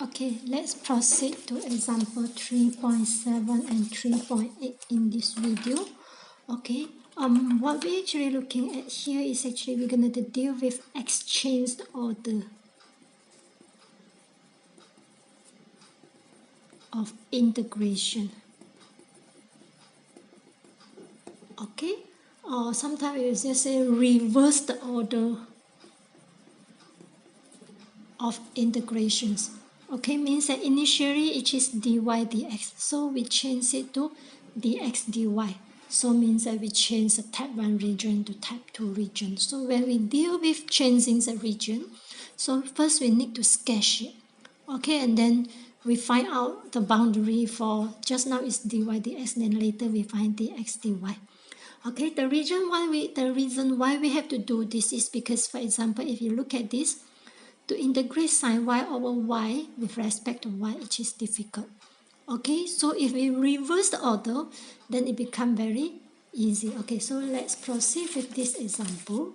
Okay, let's proceed to example 3.7 and 3.8 in this video. Okay, what we're actually looking at here is actually we're going to deal with exchanged order of integration. Okay, or sometimes we just say reverse the order of integrations. Okay, means that initially it is dy dx, so we change it to dx dy. So means that we change the type 1 region to type 2 region. So when we deal with changing the region, so first we need to sketch it. Okay, and then we find out the boundary for just now is dy dx, then later we find dx dy. Okay, the reason why we have to do this is because, for example, if you look at this, to integrate sine y over y with respect to y, it is difficult. Okay, so if we reverse the order, then it becomes very easy. Okay, so let's proceed with this example.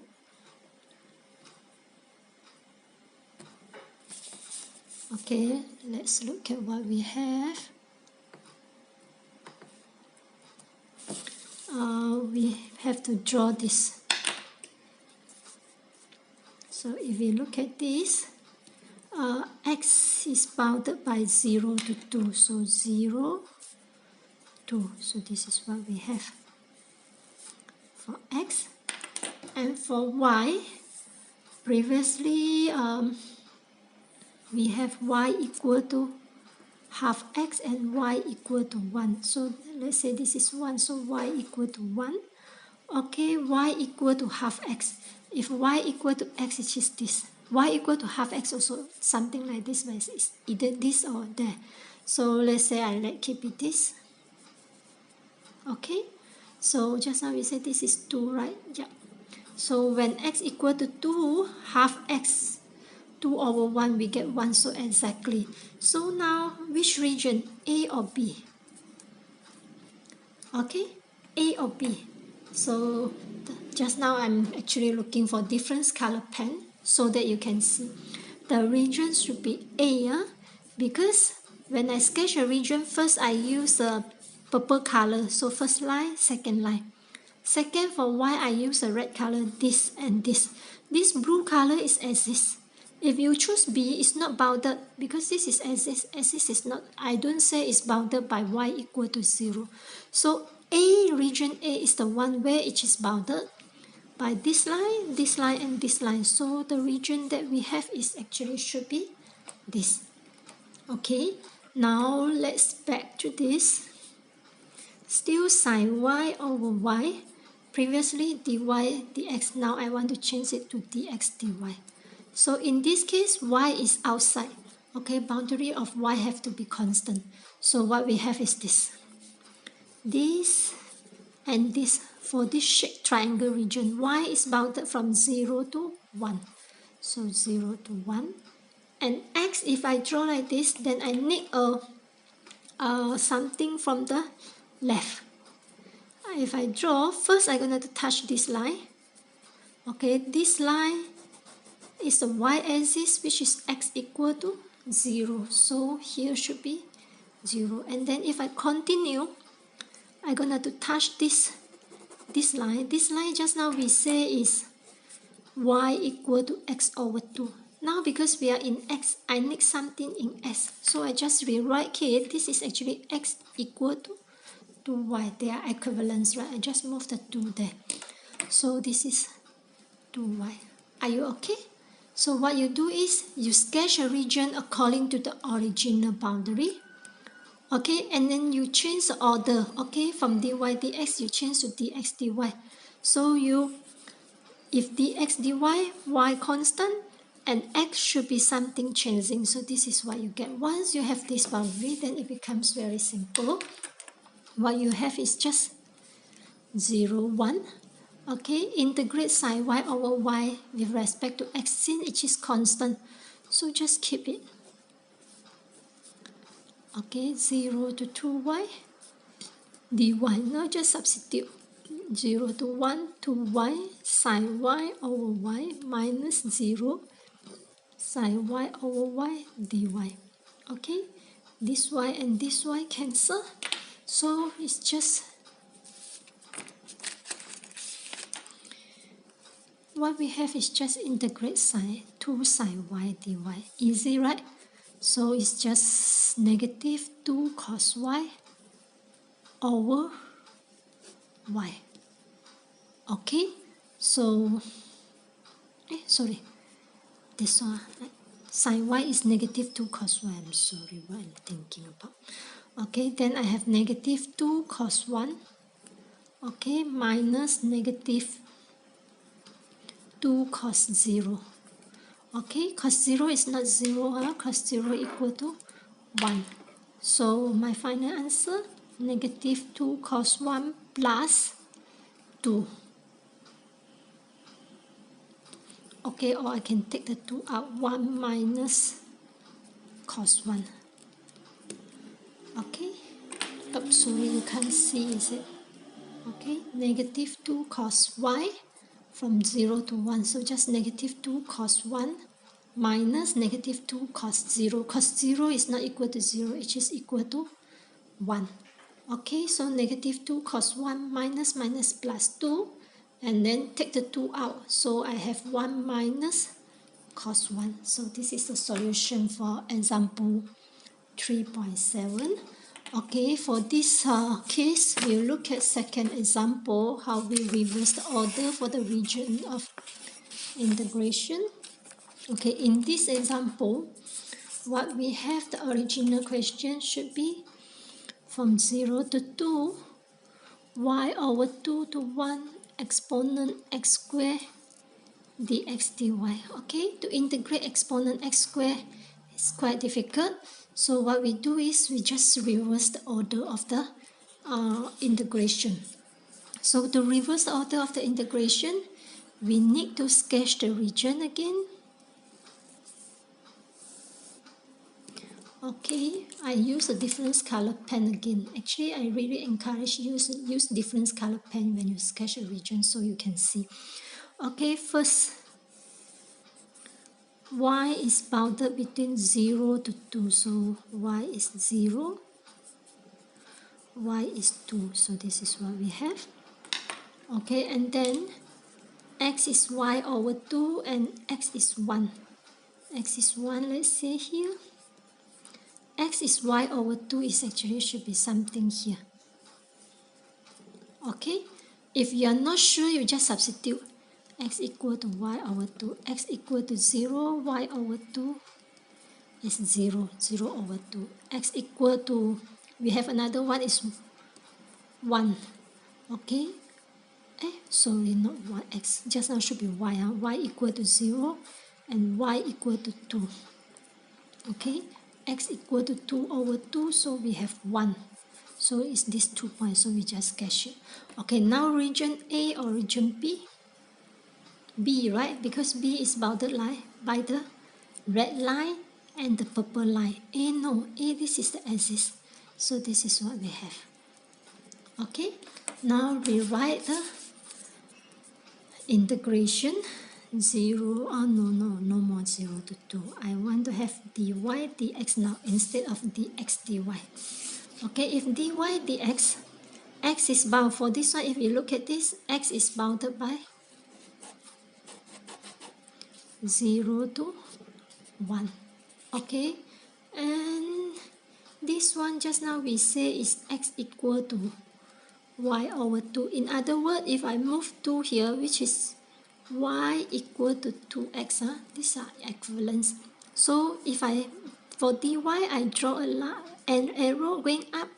Okay, let's look at what we have. We have to draw this. So if we look at this, x is bounded by 0 to 2. So 0, 2. So this is what we have for x. And for y, previously we have y equal to half x and y equal to 1. So let's say this is 1, so y equal to 1. Okay, y equal to half x. If y equal to x, it is this. Y equal to half x also something like this, but it's either this or there. So let's say I keep it this. Okay, so just now we said this is 2, right? Yeah. So when x equal to 2, half x, 2 over 1, we get 1, so exactly. So now, which region, A or B? Okay, A or B. So just now I'm actually looking for different color pen so that you can see. The region should be A, because when I sketch a region, first I use a purple color, so first line, second line. Second, for y, I use a red color, this and this. This blue color is axis. If you choose B, it's not bounded because this is axis. Axis is not, I don't say it's bounded by y equal to 0. So A, region A is the one where it is bounded by this line, and this line. So the region that we have is actually should be this. Okay, now let's back to this. Still sine y over y. Previously dy dx, now I want to change it to dx dy. So in this case, y is outside. Okay, boundary of y have to be constant. So what we have is this. This and this, for this shaped triangle region, y is bounded from 0 to 1. So 0 to 1. And x, if I draw like this, then I need something from the left. If I draw, first I'm going to touch this line. Okay, this line is the y-axis, which is x equal to 0. So here should be 0. And then if I continue, I'm going to touch this line. This line just now we say is y equal to x over 2. Now because we are in x, I need something in s. So I just rewrite here, this is actually x equal to 2y. They are equivalents, right? I just move the 2 there. So this is 2y. Are you okay? So what you do is you sketch a region according to the original boundary. Okay, and then you change the order. Okay, from dy dx you change to dx dy. So if dx dy, y constant, and x should be something changing. So this is what you get. Once you have this boundary, then it becomes very simple. What you have is just 0, 1. Okay, integrate sine y over y with respect to x, since it is constant. So just keep it. Okay, 0 to 2y dy. Now just substitute 0 to 1 2y sine y over y minus 0 sine y over y dy. Okay, this y and this y cancel, so it's just what we have is just integrate sine 2 sine y dy. Easy, right? So it's just negative 2 cos y over y. Okay, so sorry, this one sine y is negative 2 cos y. I'm sorry what I'm thinking about. Okay, then I have negative 2 cos 1, okay, minus negative 2 cos 0. Okay, cos 0 is not 0, cos 0 equal to 1. So my final answer, negative 2 cos 1 plus 2. Okay, or I can take the 2 out, 1 minus cos 1. Okay, oops, sorry, you can't see, is it? Okay, negative 2 cos y from 0 to 1, so just negative 2 cos 1 minus negative 2 cos 0. Cos 0 is not equal to 0, it is equal to 1. Okay, so negative 2 cos 1 minus minus plus 2, and then take the 2 out, so I have 1 minus cos 1. So this is the solution for example 3.7. Okay, for this case, we'll look at second example, how we reverse the order for the region of integration. Okay, in this example, what we have, the original question should be from 0 to 2, y over 2 to 1 exponent x squared dx dy. Okay, to integrate exponent x squared is quite difficult. So what we do is we just reverse the order of the integration. So to reverse the order of the integration, we need to sketch the region again. Okay, I use a different color pen again. Actually, I really encourage use different color pen when you sketch a region so you can see. Okay, first, y is bounded between 0 to 2. So y is 0, y is 2. So this is what we have. Okay, and then x is y over 2 and x is 1. X is 1, let's say here. X is y over 2 is actually should be something here. Okay, if you are not sure, you just substitute x equal to y over 2. X equal to 0, y over 2 is 0, 0 over 2. X equal to, we have another one is 1. Okay, sorry, not y, x, just now should be y. Y equal to 0 and y equal to 2. Okay, x equal to 2 over 2, so we have 1. So it's these 2 points, so we just sketch it. Okay, now region A or region B? B, right? Because B is bounded line by the red line and the purple line. A, no, A, this is the axis. So this is what we have. Okay, now rewrite the integration. 0, no more 0 to 2. I want to have dy dx now instead of dx dy. Okay, if dy dx, x is bound for this one. If you look at this, x is bounded by 0 to 1. Okay, and this one just now we say is x equal to y over 2. In other words, if I move 2 here, which is y equal to 2x, these are equivalents. So if for dy, I draw an arrow going up,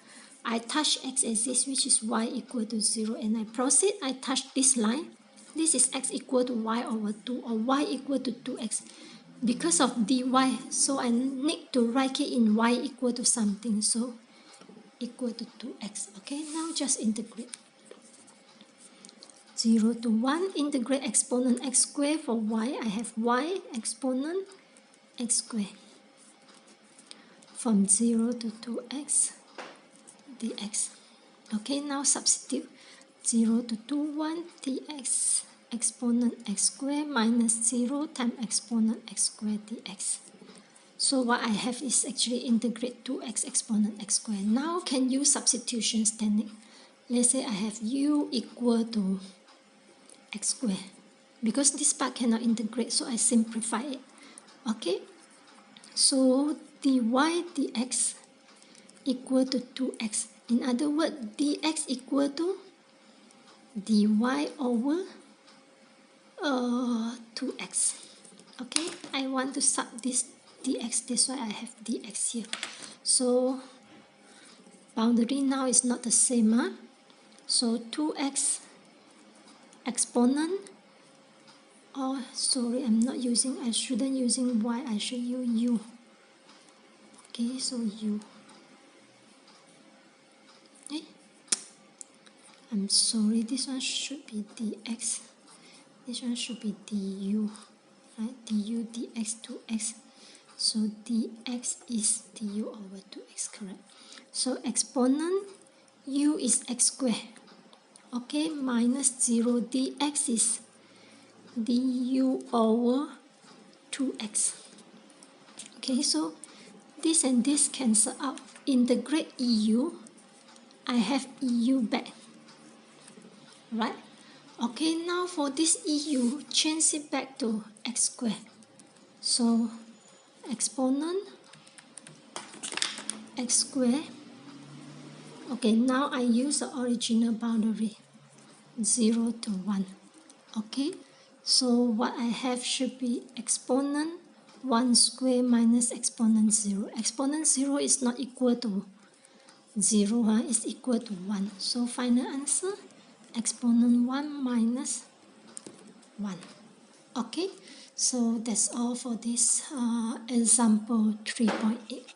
I touch x-axis, which is y equal to 0, and I proceed, I touch this line. This is x equal to y over 2 or y equal to 2x. Because of dy, so I need to write it in y equal to something, so equal to 2x. Okay, now just integrate. 0 to 1, integrate exponent x squared for y. I have y exponent x squared. From 0 to 2x dx. Okay, now substitute 0 to 2, 1 dx exponent x squared minus 0 times exponent x squared dx. So what I have is actually integrate 2x exponent x squared. Now can use substitution technique. Let's say I have u equal to x squared. Because this part cannot integrate, so I simplify it. Okay, so dy dx equal to 2x. In other words, dx equal to dy over 2x. Okay, I want to sub this dx, that's why I have dx here. So boundary now is not the same. So 2x exponent, oh sorry, I shouldn't using y, I should use u. Okay, so u. I'm sorry, this one should be dx. This one should be du, right? Du dx 2x. So dx is du over 2x, correct? So exponent u is x squared. Okay, minus 0 dx is du over 2x. Okay, so this and this cancel out. Integrate eu. I have eu back. Right? Okay, now for this eu, change it back to x squared. So exponent x squared. Okay, now I use the original boundary 0 to 1. Okay, so what I have should be exponent 1 square minus exponent 0. Exponent 0 is not equal to 0, it's equal to 1. So final answer, exponent 1 minus 1. Okay, so that's all for this example 3.8.